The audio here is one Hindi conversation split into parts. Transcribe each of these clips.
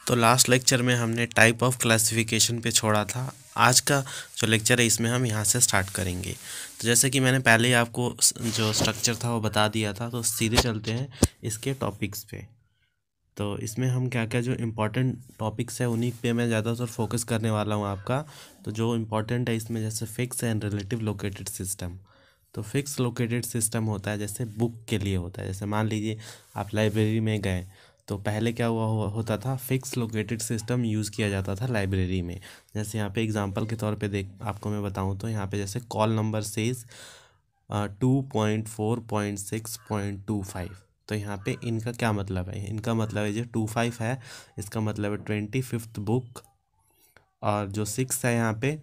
तो लास्ट लेक्चर में हमने टाइप ऑफ क्लासिफिकेशन पे छोड़ा था। आज का जो लेक्चर है इसमें हम यहाँ से स्टार्ट करेंगे। तो जैसे कि मैंने पहले ही आपको जो स्ट्रक्चर था वो बता दिया था, तो सीधे चलते हैं इसके टॉपिक्स पे। तो इसमें हम क्या क्या जो इम्पोर्टेंट टॉपिक्स है उन्हीं पे मैं ज़्यादातर फोकस करने वाला हूँ आपका। तो जो इम्पोर्टेंट है इसमें जैसे fix and relative located system. तो फिक्स लोकेटेड सिस्टम होता है जैसे बुक के लिए होता है। जैसे मान लीजिए आप लाइब्रेरी में गए, तो पहले क्या होता था, फिक्स लोकेटेड सिस्टम यूज़ किया जाता था लाइब्रेरी में। जैसे यहाँ पे एग्जांपल के तौर पे देख आपको मैं बताऊँ तो यहाँ पे जैसे कॉल नंबर सेज 2.4.6.25। तो यहाँ पे इनका क्या मतलब है, इनका मतलब है जो 25 है इसका मतलब है 25th बुक, और जो 6 है यहाँ पे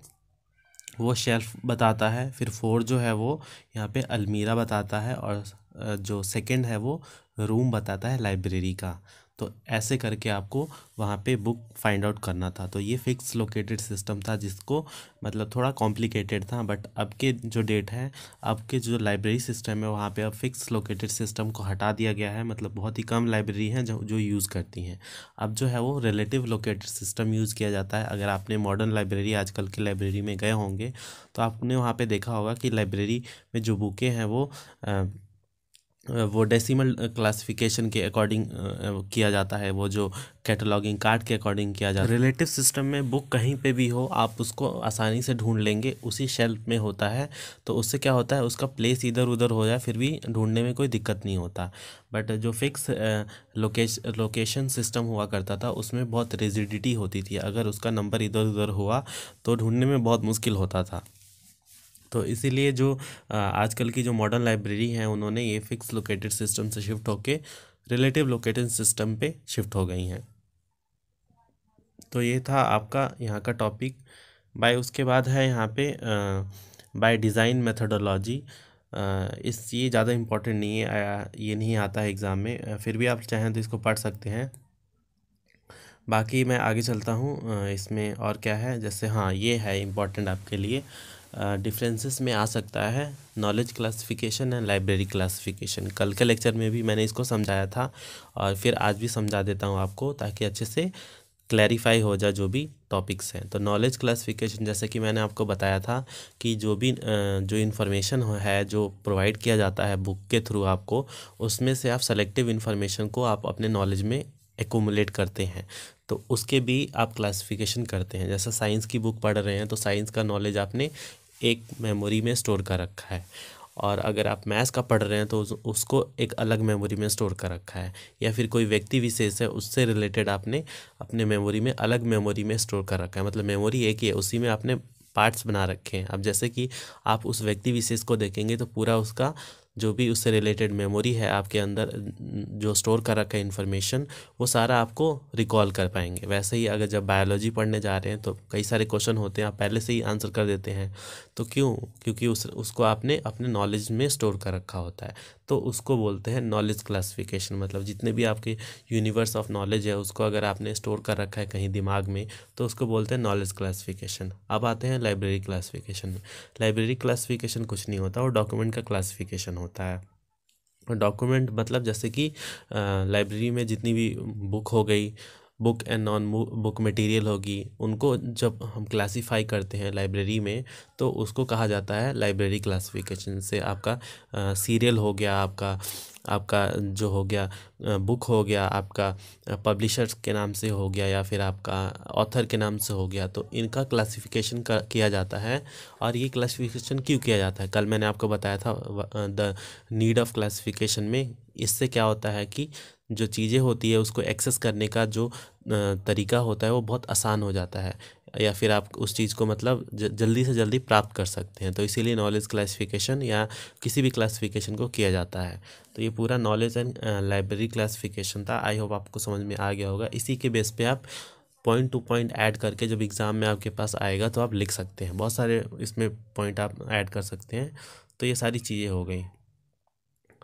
वो शेल्फ बताता है, फिर 4 जो है वो यहाँ पे अलमीरा बताता है, और जो सेकंड है वो रूम बताता है लाइब्रेरी का। तो ऐसे करके आपको वहाँ पे बुक फाइंड आउट करना था। तो ये फिक्स लोकेटेड सिस्टम था, जिसको मतलब थोड़ा कॉम्प्लिकेटेड था, बट अब के जो डेट है, अब के जो लाइब्रेरी सिस्टम है वहाँ पे अब फिक्स लोकेटेड सिस्टम को हटा दिया गया है। मतलब बहुत ही कम लाइब्रेरी हैं जो यूज़ करती हैं। अब जो है वो रिलेटिव लोकेटेड सिस्टम यूज़ किया जाता है। अगर आपने मॉडर्न लाइब्रेरी, आजकल की लाइब्रेरी में गए होंगे तो आपने वहाँ पे देखा होगा कि लाइब्रेरी में जो बुकें हैं वो डेसिमल क्लासिफिकेशन के अकॉर्डिंग किया जाता है, वो जो कैटलॉगिंग कार्ड के अकॉर्डिंग किया जाता है। रिलेटिव सिस्टम में बुक कहीं पे भी हो आप उसको आसानी से ढूंढ लेंगे, उसी शेल्फ में होता है। तो उससे क्या होता है, उसका प्लेस इधर उधर हो जाए फिर भी ढूंढने में कोई दिक्कत नहीं होता। बट जो फिक्स लोकेशन सिस्टम हुआ करता था उसमें बहुत रिजिडिटी होती थी। अगर उसका नंबर इधर उधर हुआ तो ढूंढने में बहुत मुश्किल होता था। तो इसीलिए जो आजकल की जो मॉडर्न लाइब्रेरी हैं उन्होंने ये फिक्स लोकेटेड सिस्टम से शिफ्ट होके रिलेटिव लोकेटेड सिस्टम पे शिफ्ट हो गई हैं। तो ये था आपका यहाँ का टॉपिक। बाय उसके बाद है यहाँ पे बाय डिज़ाइन मेथडोलॉजी। ये ज़्यादा इम्पोर्टेंट नहीं है, ये नहीं आता है एग्ज़ाम में, फिर भी आप चाहें तो इसको पढ़ सकते हैं। बाकी मैं आगे चलता हूँ इसमें और क्या है, जैसे हाँ ये है इम्पोर्टेंट आपके लिए। डिफरेंसेस में आ सकता है knowledge classification and library classification. कल के लेक्चर में भी मैंने इसको समझाया था और फिर आज भी समझा देता हूँ आपको, ताकि अच्छे से क्लैरिफाई हो जाए जो भी टॉपिक्स हैं। तो नॉलेज क्लासिफिकेशन, जैसे कि मैंने आपको बताया था कि जो भी जो इन्फॉर्मेशन है जो प्रोवाइड किया जाता है बुक के थ्रू आपको, उसमें से आप सेलेक्टिव इन्फॉर्मेशन को आप अपने नॉलेज में एक्यूमुलेट करते हैं, तो उसके भी आप क्लासिफिकेशन करते हैं। जैसे साइंस की बुक पढ़ रहे हैं तो साइंस का नॉलेज आपने एक मेमोरी में स्टोर कर रखा है, और अगर आप मैथ्स का पढ़ रहे हैं तो उसको एक अलग मेमोरी में स्टोर कर रखा है, या फिर कोई व्यक्ति विशेष है उससे रिलेटेड आपने अपने मेमोरी में अलग मेमोरी में स्टोर कर रखा है। मतलब मेमोरी एक ही है, उसी में आपने पार्ट्स बना रखे हैं। अब जैसे कि आप उस व्यक्ति विशेष को देखेंगे तो पूरा उसका जो भी उससे रिलेटेड मेमोरी है आपके अंदर जो स्टोर कर रखा है इन्फॉर्मेशन, वो सारा आपको रिकॉल कर पाएंगे। वैसे ही अगर जब बायोलॉजी पढ़ने जा रहे हैं तो कई सारे क्वेश्चन होते हैं, आप पहले से ही आंसर कर देते हैं। तो क्योंकि उसको आपने अपने नॉलेज में स्टोर कर रखा होता है। तो उसको बोलते हैं नॉलेज क्लासिफिकेशन। मतलब जितने भी आपके यूनिवर्स ऑफ नॉलेज है उसको अगर आपने स्टोर कर रखा है कहीं दिमाग में, तो उसको बोलते हैं नॉलेज क्लासिफिकेशन। अब आते हैं लाइब्रेरी क्लासिफिकेशन में। लाइब्रेरी क्लासिफिकेशन कुछ नहीं होता, वो डॉक्यूमेंट का क्लासिफिकेशन होता है। डॉक्यूमेंट मतलब जैसे कि लाइब्रेरी में जितनी भी बुक हो गई, book and non book material होगी, उनको जब हम क्लासिफाई करते हैं लाइब्रेरी में तो उसको कहा जाता है लाइब्रेरी क्लासिफिकेशन। से आपका सीरियल हो गया, आपका आपका जो हो गया बुक हो गया, आपका पब्लिशर्स के नाम से हो गया, या फिर आपका ऑथर के नाम से हो गया, तो इनका क्लासिफिकेशन किया जाता है। और ये क्लासिफिकेशन क्यों किया जाता है, कल मैंने आपको बताया था द नीड ऑफ क्लासिफिकेशन में। इससे क्या होता है कि जो चीज़ें होती है उसको एक्सेस करने का जो तरीका होता है वो बहुत आसान हो जाता है, या फिर आप उस चीज़ को मतलब जल्दी से जल्दी प्राप्त कर सकते हैं। तो इसीलिए नॉलेज क्लासिफिकेशन या किसी भी क्लासिफिकेशन को किया जाता है। तो ये पूरा नॉलेज एंड लाइब्रेरी क्लासिफिकेशन था। आई होप आपको समझ में आ गया होगा। इसी के बेस पे आप पॉइंट टू पॉइंट ऐड करके जब एग्ज़ाम में आपके पास आएगा तो आप लिख सकते हैं। बहुत सारे इसमें पॉइंट आप ऐड कर सकते हैं। तो ये सारी चीज़ें हो गई।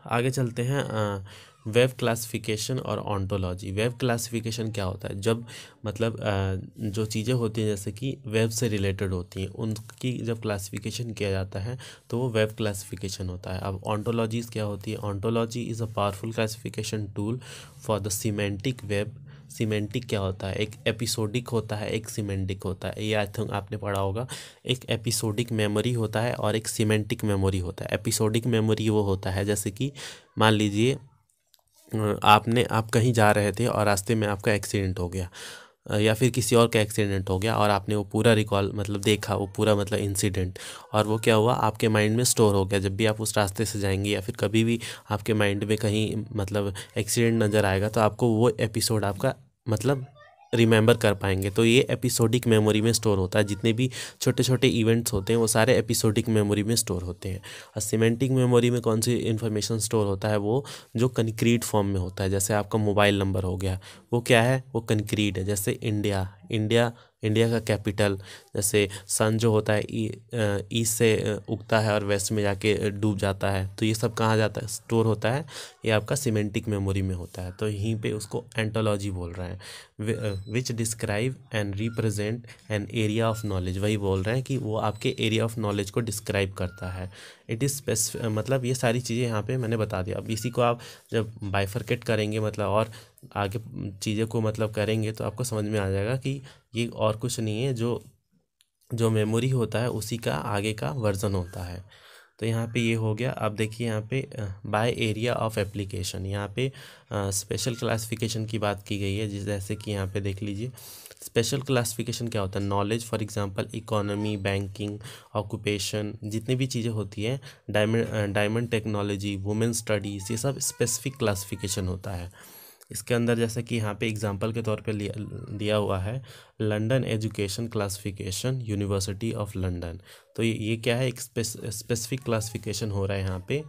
आगे चलते हैं वेब क्लासिफिकेशन और ऑन्टोलॉजी। वेब क्लासिफिकेशन क्या होता है, जब मतलब जो चीज़ें होती हैं जैसे कि वेब से रिलेटेड होती हैं उनकी जब क्लासिफिकेशन किया जाता है तो वो वेब क्लासिफिकेशन होता है। अब ऑन्टोलॉजीज़ क्या होती है, ontology is a powerful classification tool for the semantic web semantic क्या होता है, एक एपिसोडिक होता है, एक सीमेंटिक होता है। ये आई थिंक आपने पढ़ा होगा। एक एपिसोडिक मेमोरी होता है और एक सीमेंटिक मेमोरी होता है। एपिसोडिक मेमोरी वो होता है जैसे कि मान लीजिए आप कहीं जा रहे थे और रास्ते में आपका एक्सीडेंट हो गया, या फिर किसी और का एक्सीडेंट हो गया और आपने वो पूरा रिकॉल मतलब देखा, वो पूरा मतलब इंसिडेंट, और वो क्या हुआ आपके माइंड में स्टोर हो गया। जब भी आप उस रास्ते से जाएंगे या फिर कभी भी आपके माइंड में कहीं मतलब एक्सीडेंट नज़र आएगा तो आपको वो एपिसोड आपका मतलब रिमेंबर कर पाएंगे। तो ये एपिसोडिक मेमोरी में स्टोर होता है। जितने भी छोटे छोटे इवेंट्स होते हैं वो सारे एपिसोडिक मेमोरी में स्टोर होते हैं। और सीमेंटिक मेमोरी में कौन सी इन्फॉर्मेशन स्टोर होता है, वो जो कंक्रीट फॉर्म में होता है। जैसे आपका मोबाइल नंबर हो गया, वो क्या है, वो कंक्रीट है। जैसे इंडिया इंडिया इंडिया का कैपिटल, जैसे सन जो होता है ईस्ट से उगता है और वेस्ट में जाके डूब जाता है, तो ये सब कहाँ जाता है, स्टोर होता है। ये आपका सीमेंटिक मेमोरी में होता है। तो यहीं पे उसको एंटोलॉजी बोल रहे हैं, विच describe and represent an area of knowledge. वही बोल रहे हैं कि वो आपके एरिया ऑफ नॉलेज को डिस्क्राइब करता है। इट इज़ मतलब ये सारी चीज़ें यहाँ पे मैंने बता दिया। अब इसी को आप जब बाइफरकेट करेंगे मतलब और आगे चीज़ों को मतलब करेंगे तो आपको समझ में आ जाएगा कि ये और कुछ नहीं है, जो जो मेमोरी होता है उसी का आगे का वर्जन होता है। तो यहाँ पे ये हो गया। अब देखिए यहाँ पे बाय एरिया ऑफ एप्लीकेशन, यहाँ पे स्पेशल क्लासिफिकेशन की बात की गई है। जैसे कि यहाँ पे देख लीजिए स्पेशल क्लासिफिकेशन क्या होता है, knowledge for example economy, banking, occupation, जितनी भी चीज़ें होती हैं, डायमंड टेक्नोलॉजी, वुमेन स्टडीज़, ये सब स्पेसिफिक क्लासिफिकेशन होता है। इसके अंदर जैसे कि यहाँ पे एग्जांपल के तौर पे दिया हुआ है London education classification, university of London. तो ये क्या है, एक स्पेसिफिक क्लासिफिकेशन हो रहा है यहाँ पे।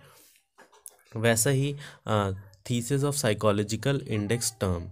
वैसा ही thesis of psychological index term,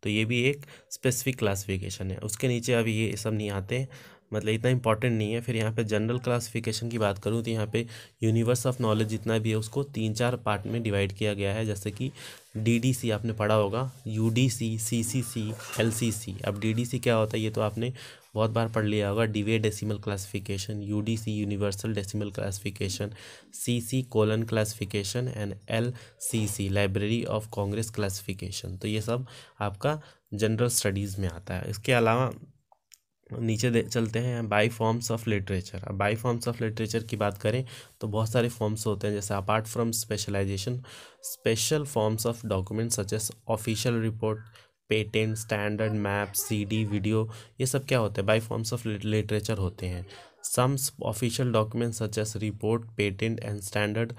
तो ये भी एक स्पेसिफिक क्लासिफिकेशन है। उसके नीचे अभी ये सब नहीं आते, मतलब इतना इंपॉर्टेंट नहीं है। फिर यहाँ पे जनरल क्लासिफिकेशन की बात करूँ तो यहाँ पे यूनिवर्स ऑफ नॉलेज जितना भी है उसको 3-4 पार्ट में डिवाइड किया गया है। जैसे कि डीडीसी आपने पढ़ा होगा, यूडीसी, सीसीसी, एलसीसी। अब डीडीसी क्या होता है ये तो आपने बहुत बार पढ़ लिया होगा, Dewey decimal classification, UDC universal decimal classification, CC colon classification and LCC library of Congress classification. तो ये सब आपका जनरल स्टडीज़ में आता है। इसके अलावा नीचे चलते हैं बाई फॉर्म्स ऑफ लिटरेचर। अब बाई फॉर्म्स ऑफ लिटरेचर की बात करें तो बहुत सारे फॉर्म्स होते हैं। जैसे apart from specialization, special forms of document such as official report, patent, standard map, CD, video, ये सब क्या होते हैं, बाई फॉर्म्स ऑफ लिटरेचर होते हैं। Some official document such as report, patent and standard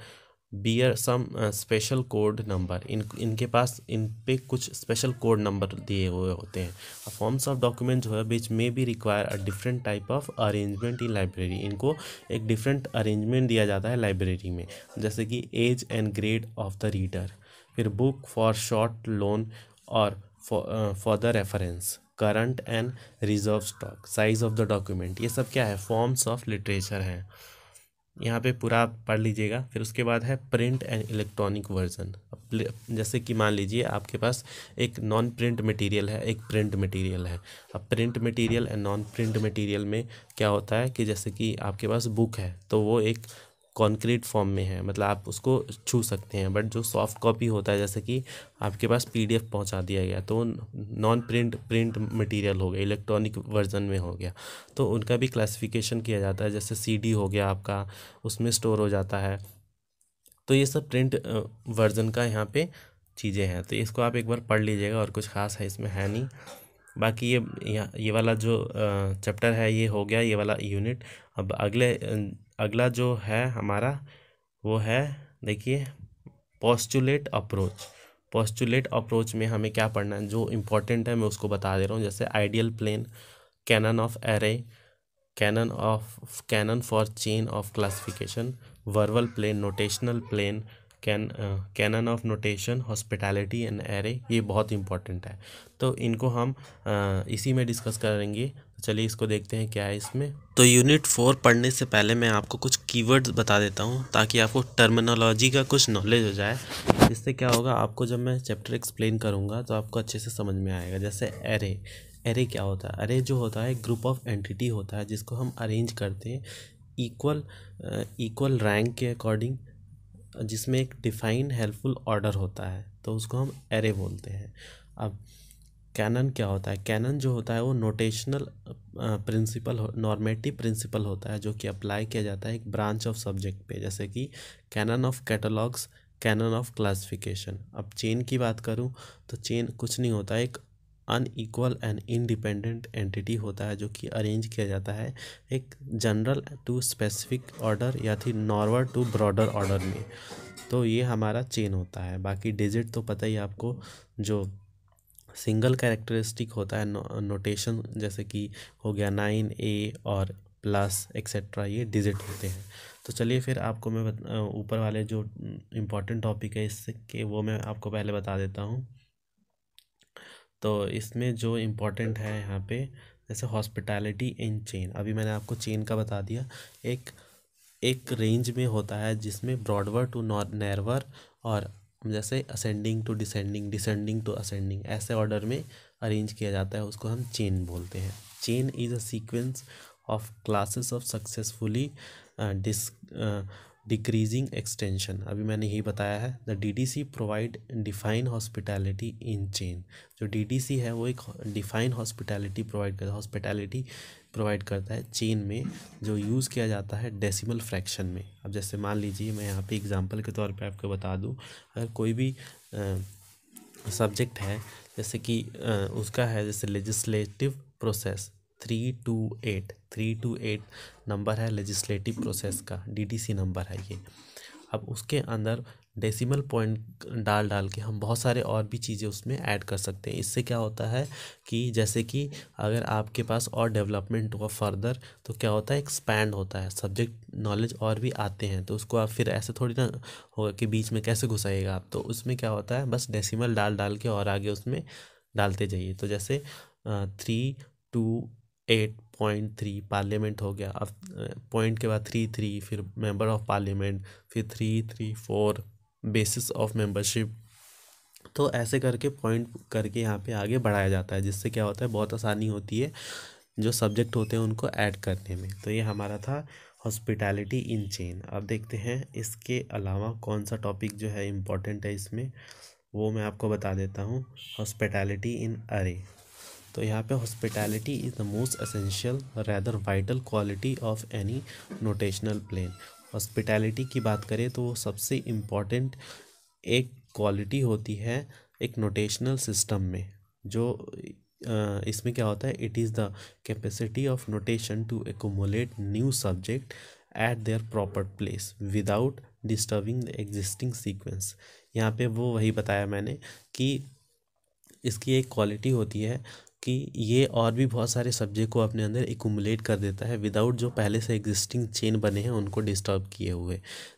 bear some special code number, इनके पास इन पे कुछ स्पेशल कोड नंबर दिए हुए होते हैं। फॉर्म्स ऑफ डॉक्यूमेंट जो है which may be require a different type of arrangement in library, इनको एक डिफरेंट अरेंजमेंट दिया जाता है लाइब्रेरी में। जैसे कि age and grade of the reader, फिर बुक फॉर शॉर्ट लोन और for the reference, current and reserve stock, size of the document, ये सब क्या है, फॉर्म्स ऑफ लिटरेचर है। यहाँ पे पूरा आप पढ़ लीजिएगा। फिर उसके बाद है प्रिंट एंड इलेक्ट्रॉनिक वर्जन। जैसे कि मान लीजिए आपके पास एक नॉन प्रिंट मटेरियल है, एक प्रिंट मटेरियल है। अब print material and non print material में क्या होता है कि जैसे कि आपके पास बुक है तो वो एक कॉन्क्रीट फॉर्म में है, मतलब आप उसको छू सकते हैं। बट जो सॉफ्ट कॉपी होता है, जैसे कि आपके पास पीडीएफ पहुंचा दिया गया, तो नॉन प्रिंट मटेरियल हो गया, इलेक्ट्रॉनिक वर्जन में हो गया। तो उनका भी क्लासिफिकेशन किया जाता है। जैसे सीडी हो गया आपका, उसमें स्टोर हो जाता है। तो ये सब प्रिंट वर्जन का यहाँ पे चीज़ें हैं। तो इसको आप एक बार पढ़ लीजिएगा, और कुछ खास है इसमें है नहीं। बाकी ये वाला जो चैप्टर है ये हो गया, ये वाला यूनिट। अब अगला जो है हमारा वो है, देखिए पोस्टुलेट अप्रोच। पोस्टुलेट अप्रोच में हमें क्या पढ़ना है, जो इम्पोर्टेंट है मैं उसको बता दे रहा हूँ। जैसे ideal plane, canon of array, canon for chain of classification, verbal plane, notational plane, canon of notation, hospitality and array, ये बहुत इंपॉर्टेंट है। तो इनको हम इसी में डिस्कस करेंगे। तो चलिए इसको देखते हैं क्या है इसमें। तो यूनिट 4 पढ़ने से पहले मैं आपको कुछ कीवर्ड्स बता देता हूँ ताकि आपको टर्मिनोलॉजी का कुछ नॉलेज हो जाए। इससे क्या होगा, आपको जब मैं चैप्टर एक्सप्लेन करूँगा तो आपको अच्छे से समझ में आएगा। जैसे एरे, एरे क्या होता है, एरे जो होता है ग्रुप ऑफ एंटिटी होता है जिसको हम अरेंज करते हैं इक्वल रैंक के अकॉर्डिंग, जिसमें एक डिफाइंड हेल्पफुल ऑर्डर होता है, तो उसको हम एरे बोलते हैं। अब कैनन क्या होता है? कैनन जो होता है वो नोटेशनल प्रिंसिपल, नॉर्मेटिव प्रिंसिपल होता है जो कि अप्लाई किया जाता है एक ब्रांच ऑफ सब्जेक्ट पे, जैसे कि canon of catalogues, canon of classification. अब चेन की बात करूं तो चेन कुछ नहीं होता, एक अनइक्वल एंड इंडिपेंडेंट एंटिटी होता है जो कि अरेंज किया जाता है एक जनरल टू स्पेसिफिक ऑर्डर या फिर नॉर्मल टू ब्रॉडर ऑर्डर में। तो ये हमारा चेन होता है। बाकी डिजिट तो पता ही आपको, जो सिंगल कैरेक्टरिस्टिक होता है नोटेशन, जैसे कि हो गया 9A और प्लस एक्सेट्रा, ये डिजिट होते हैं। तो चलिए फिर आपको मैं ऊपर वाले जो इम्पोर्टेंट टॉपिक है इससे के वो मैं आपको पहले बता देता हूँ। तो इसमें जो इम्पोर्टेंट है यहाँ पे, जैसे हॉस्पिटैलिटी इन चेन, अभी मैंने आपको चेन का बता दिया। एक एक रेंज में होता है जिसमें ब्रॉडवर टू नैरवर, और जैसे ascending to descending, descending to ascending, ऐसे ऑर्डर में अरेंज किया जाता है, उसको हम चेन बोलते हैं। Chain is a sequence of classes of successfully decreasing extension. अभी मैंने यही बताया है। The DDC provide define hospitality in chain. जो डीडीसी है वो एक डिफाइन हॉस्पिटैलिटी प्रोवाइड करता है चेन में, जो यूज़ किया जाता है डेसिमल फ्रैक्शन में। अब जैसे मान लीजिए मैं यहाँ पे एग्जांपल के तौर पे आपको बता दूँ, अगर कोई भी सब्जेक्ट है, जैसे कि उसका है जैसे लेजिस्लेटिव प्रोसेस 328 नंबर है लेजिस्लेटिव प्रोसेस का, डीडीसी नंबर है ये। अब उसके अंदर डेसिमल पॉइंट डाल डाल के हम बहुत सारे और भी चीज़ें उसमें ऐड कर सकते हैं। इससे क्या होता है कि जैसे कि अगर आपके पास और डेवलपमेंट हुआ फर्दर, तो क्या होता है, एक्सपैंड होता है सब्जेक्ट नॉलेज, और भी आते हैं, तो उसको आप फिर ऐसे थोड़ी ना होगा कि बीच में कैसे घुसाइएगा आप। तो उसमें क्या होता है, बस डेसिमल डाल डाल के और आगे उसमें डालते जाइए। तो जैसे 328.3 पार्लियामेंट हो गया। अब पॉइंट के बाद 33, फिर मेंबर ऑफ पार्लियामेंट, फिर 334 बेसिस ऑफ मेंबरशिप। तो ऐसे करके पॉइंट करके यहाँ पे आगे बढ़ाया जाता है, जिससे क्या होता है, बहुत आसानी होती है जो सब्जेक्ट होते हैं उनको ऐड करने में। तो ये हमारा था हॉस्पिटैलिटी इन चेन। अब देखते हैं इसके अलावा कौन सा टॉपिक जो है इम्पोर्टेंट है इसमें, वो मैं आपको बता देता हूँ। हॉस्पिटैलिटी इन अरे। तो यहाँ पे hospitality is the most essential rather vital quality of any notational plane. Hospitality की बात करें तो वो सबसे इम्पॉर्टेंट एक क्वालिटी होती है एक नोटेशनल सिस्टम में। जो इसमें क्या होता है, it is the capacity of notation to accumulate new subject at their proper place without disturbing the existing sequence. यहाँ पे वो वही बताया मैंने कि इसकी एक क्वालिटी होती है कि ये और भी बहुत सारे सब्जेक्ट को अपने अंदर एक्यूमुलेट कर देता है विदाउट जो पहले से एग्जिस्टिंग चेन बने हैं उनको डिस्टर्ब किए हुए।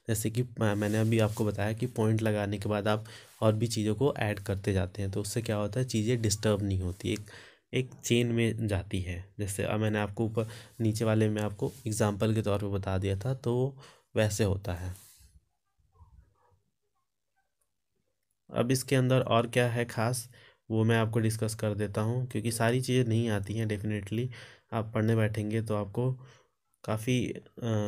जैसे कि मैंने अभी आपको बताया कि पॉइंट लगाने के बाद आप और भी चीज़ों को ऐड करते जाते हैं, तो उससे क्या होता है, चीज़ें डिस्टर्ब नहीं होती, एक चेन में जाती है। जैसे अब मैंने आपको ऊपर नीचे वाले में आपको एग्जाम्पल के तौर पर बता दिया था, तो वैसे होता है। अब इसके अंदर और क्या है खास, वो मैं आपको डिस्कस कर देता हूँ, क्योंकि सारी चीज़ें नहीं आती हैं डेफिनेटली। आप पढ़ने बैठेंगे तो आपको काफ़ी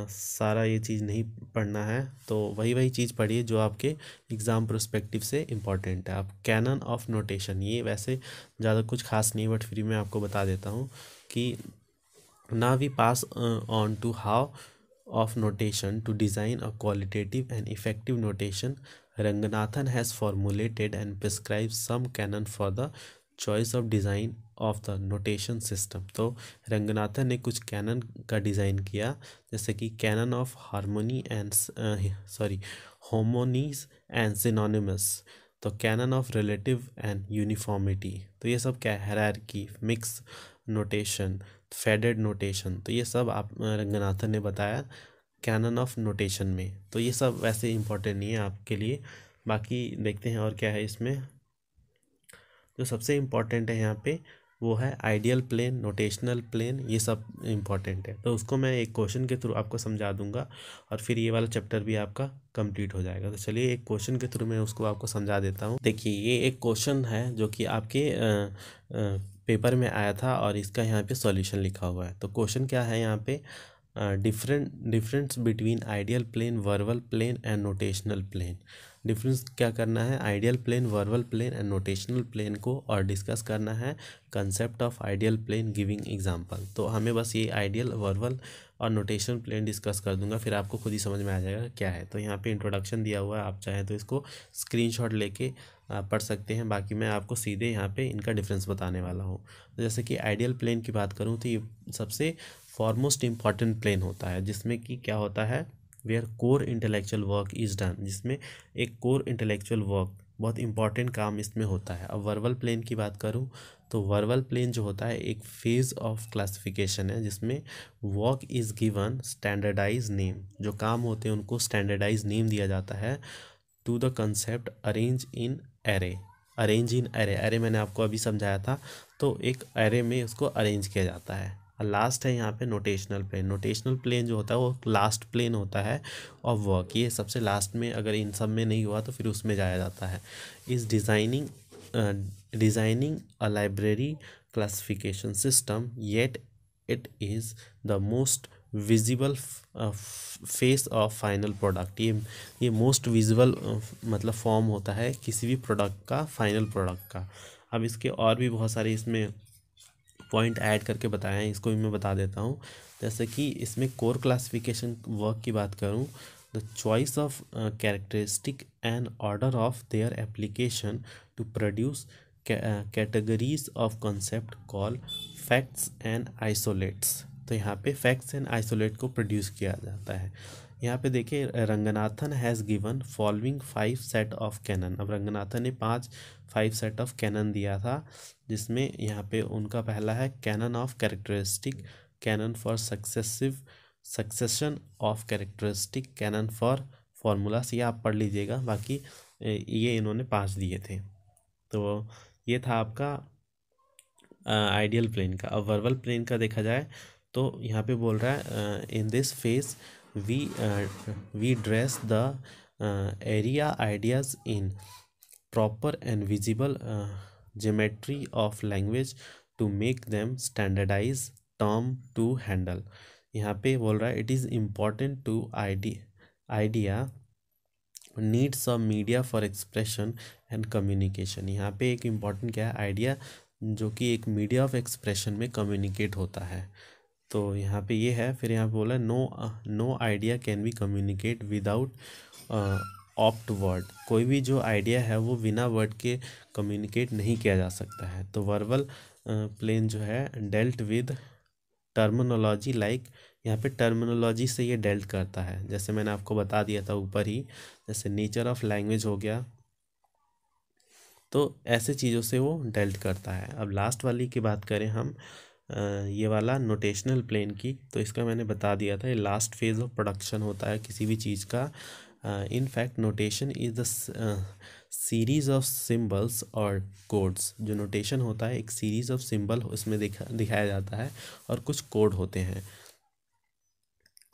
सारा ये चीज़ नहीं पढ़ना है, तो वही वही चीज़ पढ़िए जो आपके एग्ज़ाम प्रोस्पेक्टिव से इम्पॉर्टेंट है। आप कैनन ऑफ नोटेशन, ये वैसे ज़्यादा कुछ खास नहीं, बट फिर मैं आपको बता देता हूँ कि now we pass on to how of notation to design a qualitative and effective notation. Ranganathan has formulated and prescribed some canon for the choice of design of the notation system. तो रंगनाथन ने कुछ कैनन का डिज़ाइन किया, जैसे कि canon of harmony and homonyms and synonymous, तो canon of relative and uniformity, तो ये सब क्या है, hierarchy, mix notation, faceted notation, तो ये सब आप रंगनाथन ने बताया कैनन ऑफ नोटेशन में। तो ये सब वैसे इंपॉर्टेंट नहीं है आपके लिए। बाकी देखते हैं और क्या है इसमें। जो सबसे इम्पॉर्टेंट है यहाँ पे वो है आइडियल प्लेन, नोटेशनल प्लेन, ये सब इम्पॉर्टेंट है। तो उसको मैं एक क्वेश्चन के थ्रू आपको समझा दूंगा और फिर ये वाला चैप्टर भी आपका कंप्लीट हो जाएगा। तो चलिए एक क्वेश्चन के थ्रू मैं उसको आपको समझा देता हूँ। देखिए ये एक क्वेश्चन है जो कि आपके पेपर में आया था और इसका यहाँ पे सॉल्यूशन लिखा हुआ है। तो क्वेश्चन क्या है यहाँ पे, difference between ideal plane, verbal plane and notational plane. Difference क्या करना है, ideal plane, verbal plane and notational plane को, और डिस्कस करना है concept of ideal plane giving example. तो हमें बस ये आइडियल, वर्बल और नोटेशनल प्लेन डिस्कस कर दूंगा, फिर आपको खुद ही समझ में आ जाएगा क्या है। तो यहाँ पे इंट्रोडक्शन दिया हुआ है, आप चाहें तो इसको स्क्रीनशॉट लेके पढ़ सकते हैं। बाकी मैं आपको सीधे यहाँ पे इनका डिफरेंस बताने वाला हूँ। तो जैसे कि आइडियल प्लेन की बात करूँ तो ये सबसे फॉरमोस्ट इम्पॉर्टेंट प्लेन होता है, जिसमें कि क्या होता है, where core intellectual work is done, जिसमें एक कोर इंटेलेक्चुअल वर्क, बहुत इंपॉर्टेंट काम इसमें होता है। अब वर्बल प्लेन की बात करूँ तो वर्बल प्लेन जो होता है एक फेज ऑफ क्लासिफिकेशन है, जिसमें work is given standardize name, जो काम होते हैं उनको स्टैंडर्डाइज नेम दिया जाता है to the concept arrange in array. Arrange in array, array मैंने आपको अभी समझाया था, तो एक एरे में उसको अरेंज किया जाता है। और लास्ट है यहाँ पे नोटेशनल प्लेन। नोटेशनल प्लेन जो होता है वो लास्ट प्लेन होता है और वर्क, ये सबसे लास्ट में, अगर इन सब में नहीं हुआ तो फिर उसमें जाया जाता है। इस designing a library classification system, yet it is the most visible face of final product. ये मोस्ट विजिबल मतलब फॉर्म होता है किसी भी प्रोडक्ट का, फाइनल प्रोडक्ट का। अब इसके और भी बहुत सारे इसमें पॉइंट ऐड करके बताए हैं, इसको भी मैं बता देता हूँ। जैसे कि इसमें कोर क्लासिफिकेशन वर्क की बात करूँ, the choice of characteristic and order of their application to produce categories of concept call facts and isolates. तो यहाँ पे फैक्ट्स एंड आइसोलेट को प्रोड्यूस किया जाता है। यहाँ पे देखिए, Ranganathan has given following 5 set of canon. अब रंगनाथन ने 5 सेट ऑफ कैनन दिया था, जिसमें यहाँ पे उनका पहला है canon of characteristic, canon for succession of characteristic, canon for formulas. ये आप पढ़ लीजिएगा, बाकी ये इन्होंने 5 दिए थे। तो ये था आपका आइडियल प्लेन का। अब वर्बल प्लेन का देखा जाए तो यहाँ पे बोल रहा है, in this phase we dress the area ideas in proper and visible geometry of language to make them standardize term to handle. यहाँ पे बोल रहा है, it is important to idea needs of media for expression and communication. यहाँ पे एक इम्पॉर्टेंट क्या है, आइडिया जो कि एक मीडिया ऑफ एक्सप्रेशन में कम्युनिकेट होता है। तो यहाँ पे ये है। फिर यहाँ पे बोला, no idea can be communicate without apt word. कोई भी जो आइडिया है वो बिना वर्ड के कम्युनिकेट नहीं किया जा सकता है। तो वर्बल प्लेन जो है डेल्ट विद टर्मिनोलॉजी, लाइक यहाँ पे टर्मिनोलॉजी से ये डेल्ट करता है, जैसे मैंने आपको बता दिया था ऊपर ही, जैसे नेचर ऑफ लैंग्वेज हो गया, तो ऐसे चीज़ों से वो डेल्ट करता है। अब लास्ट वाली की बात करें हम, ये वाला नोटेशनल प्लेन की, तो इसका मैंने बता दिया था, ये लास्ट फेज ऑफ प्रोडक्शन होता है किसी भी चीज़ का। In fact notation is the series of symbols और कोड्स। जो नोटेशन होता है एक सीरीज ऑफ सिंबल उसमें दिखाया जाता है और कुछ कोड होते हैं।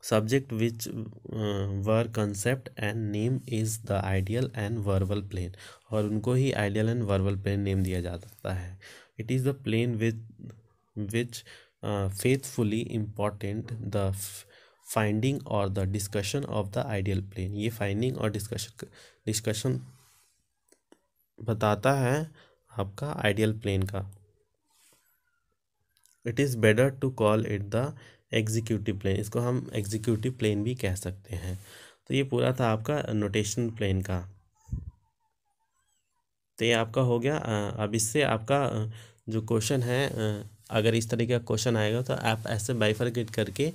Subject which were concept and name is the ideal and verbal plane, और उनको ही ideal and verbal plane name दिया जाता है। It is the plane which faithfully important the finding or the discussion of the ideal plane। ये फाइंडिंग और डिस्कशन बताता है आपका आइडियल प्लेन का। It is better to call it the executive plane, इसको हम एग्जीक्यूटिव प्लेन भी कह सकते हैं। तो ये पूरा था आपका नोटेशन प्लेन का। तो ये आपका हो गया। अब इससे आपका जो क्वेश्चन है, अगर इस तरीके का क्वेश्चन आएगा तो आप ऐसे बाइफरकेट करके,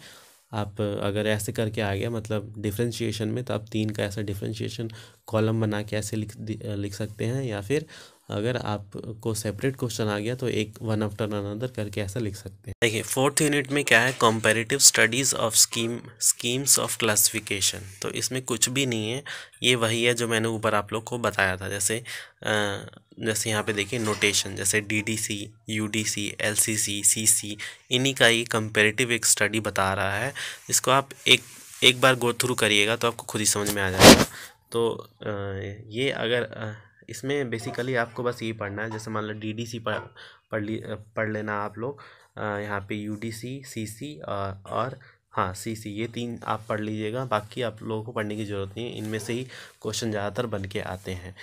आप अगर ऐसे करके आ गया मतलब डिफरेंशिएशन में, तो आप 3 का ऐसा डिफरेंशिएशन कॉलम बना के ऐसे लिख सकते हैं, या फिर अगर आपको सेपरेट क्वेश्चन आ गया तो एक वन आफ्टर अनदर करके ऐसा लिख सकते हैं। देखिए 4th यूनिट में क्या है, comparative studies of schemes of classification. तो इसमें कुछ भी नहीं है, ये वही है जो मैंने ऊपर आप लोग को बताया था। जैसे यहाँ पे देखिए नोटेशन, जैसे DDC, UDC, LCC, CC, इन्हीं का ही कंपेरेटिव एक स्टडी बता रहा है। इसको आप एक बार गो थ्रू करिएगा तो आपको खुद ही समझ में आ जाएगा। तो ये अगर इसमें बेसिकली आपको बस ये पढ़ना है, जैसे मान लो DDC पढ़ लेना आप लोग, यहाँ पे UDC, CC और हाँ CC, ये 3 आप पढ़ लीजिएगा, बाकी आप लोगों को पढ़ने की ज़रूरत नहीं है, इनमें से ही क्वेश्चन ज़्यादातर बन के आते हैं।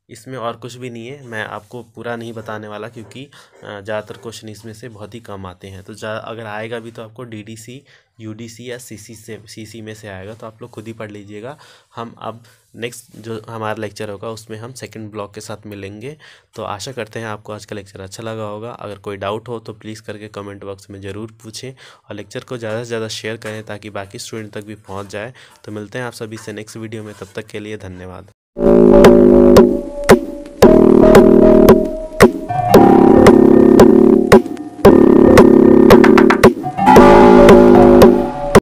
इसमें और कुछ भी नहीं है, मैं आपको पूरा नहीं बताने वाला क्योंकि ज़्यादातर क्वेश्चन इसमें से बहुत ही कम आते हैं। तो अगर आएगा भी तो आपको DDC, UDC या CC में से आएगा, तो आप लोग खुद ही पढ़ लीजिएगा। हम अब नेक्स्ट जो हमारा लेक्चर होगा उसमें हम सेकंड ब्लॉक के साथ मिलेंगे। तो आशा करते हैं आपको आज का लेक्चर अच्छा लगा होगा। अगर कोई डाउट हो तो प्लीज़ करके कमेंट बॉक्स में ज़रूर पूछें, और लेक्चर को ज़्यादा से ज़्यादा शेयर करें ताकि बाकी स्टूडेंट तक भी पहुँच जाए। तो मिलते हैं आप सभी से नेक्स्ट वीडियो में, तब तक के लिए धन्यवाद।